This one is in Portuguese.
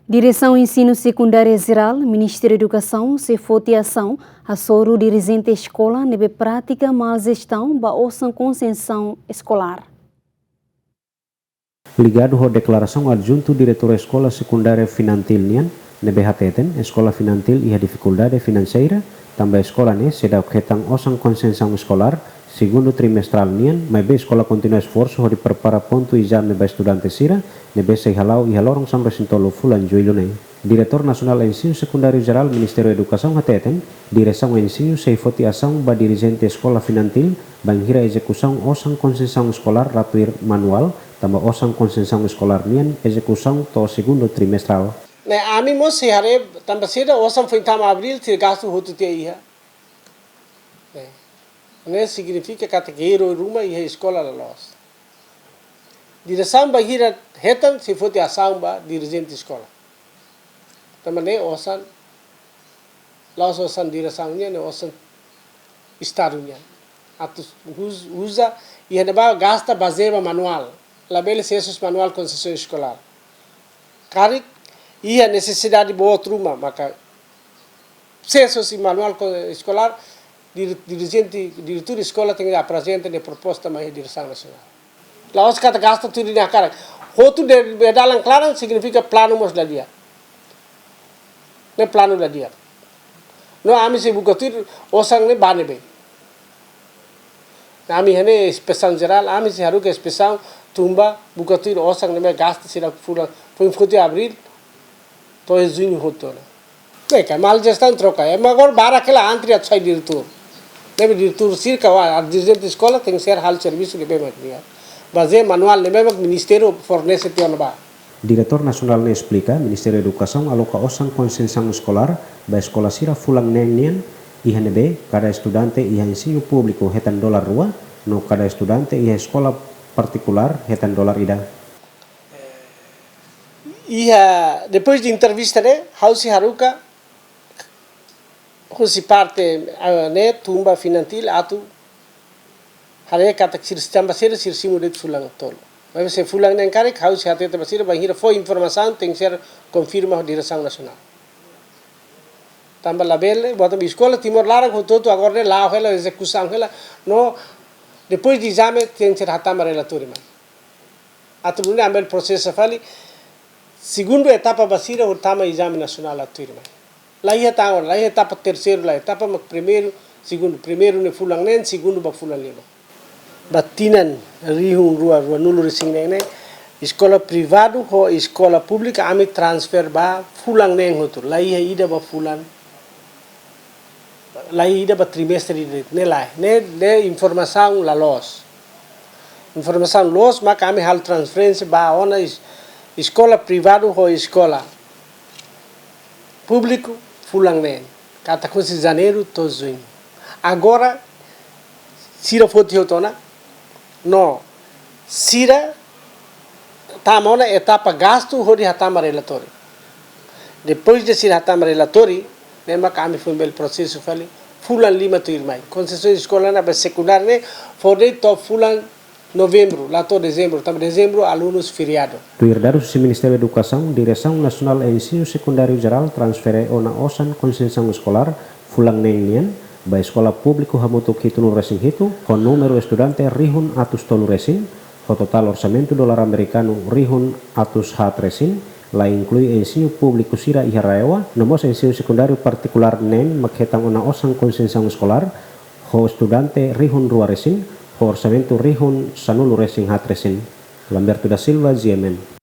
Direção Ensino Secundário Geral, Ministério da Educação, se fote ação, assoro dirigente escola, nebe prática mal gestão, ba ouçam concessão escolar. Ligado à declaração adjunto diretor escola secundária finantil nian, nebe hateten, escola finantil e a dificuldade financeira, também escola ne se dá ketang osang concessão escolar, segundo trimestral nian, mas be escola continua esforço de preparar ponto exame ba estudante sira, nebe se halau e halorong sampai sintolo fulan juilu ne. Diretor Nasional Ensino Secundário Geral Ministério da Educação hateten, direção ensino se foti ação ba dirigente escola finantil, banghira execução osang concessão escolar ratuir manual, tambah osang concessão escolar nian execução to segundo trimestral. Ne ami mo se hare tambah sida osang foi tam abril tir gasto hotu te iha. Ne significa categoria rumah iha escola la los. Direção bahira hetan se foti ação ba dirigente escola. Tambah ne osang los osang direção nian ne osang estadunya. Atus usa iha neba gasta bazeba manual. Label census manual concessão escolar. Karik ia necessidade de boa truma, maka census e manual escolar dirigente diretor escola tem que apresentar de proposta mais direção nacional. Lá os kata gasta tudo na cara. Hotu de dalang claro significa plano mos da dia. Ne plano da dia. No ami se buka tudo osang ne bane be. Ami hene inspeção geral, ami se haru que inspeção tumba buka tudo osang ne gasta sira fula foi em abril. तो ये जुनी होतो ना नहीं क्या माल जैसा इंट्रोका है मगर 12 किला आंतरी अच्छा डिरतूर नहीं भी डिरतूर सिर का वाला डिरजेंट स्कॉलर थिंग शेयर हाल सर्विस के पे मत दिया बाजे manual ने मैं ministerio fornece tiada ba. Diretor Nasional ne explica, Ministério da Educação aloca osang concessão escolar ba escola sira fulang nenian IHNB cada estudante iha ensino público hetan dolar rua no cada estudante iha escola particular hetan dolar ida. Ia depois de entrevista né, hausi haruka husi parte né tumba finantil atu hare kata sistema ser sirsimu det fulang tol. Mas se fulang neng kare hausi hate te basir bahira foi informação tem ser confirma direção nacional. Tambah label botam escola timor larang hoto agora né lá hela execução hela no depois de exame tem ser hatama relatori ma. Atu ne ambel processo fali segundo etapa basira utama exame nacional atuirma. Lá ia etapa terceiro lá etapa primeiro segundo primeiro ne fulang nen segundo ba fulang lima. Batinan rihung rua nulu rising ne escola privado ho escola pública ami transfer ba fulang nen hotu. Lá ia ida ba fulang. Lá ida ba trimestre ne lá ne informação la los. Informação los maka ami hal transferência ba ona escola privado ou escola público fulang nen kata kunci janeiro to junho agora sira foti hotona no sira tamona etapa gasto hori hatama relatori depois de sira hatama relatori nema kami foi bel processo fali fulang lima tu irmai concessão escola na secundária ne forde top fulang novembro, lá to dezembro, também dezembro alunos feriado. Tuir dari sisi Ministério da Educação, Direção Nasional Ensino Secundário Geral transfere ona osan concessão escolar fulang nenian ba escola público hamutuk hitu no resing hitu con número estudante rihun atus tolu resin o total orçamento dolar americano rihun atus hat resin la inclui ensino público sira iharaewa nomos ensino secundário particular nen makhetang ona osan concessão escolar ho estudante rihun rua resin orçamento rihun sanulu resing hat resin Lamberto da Silva, GMN.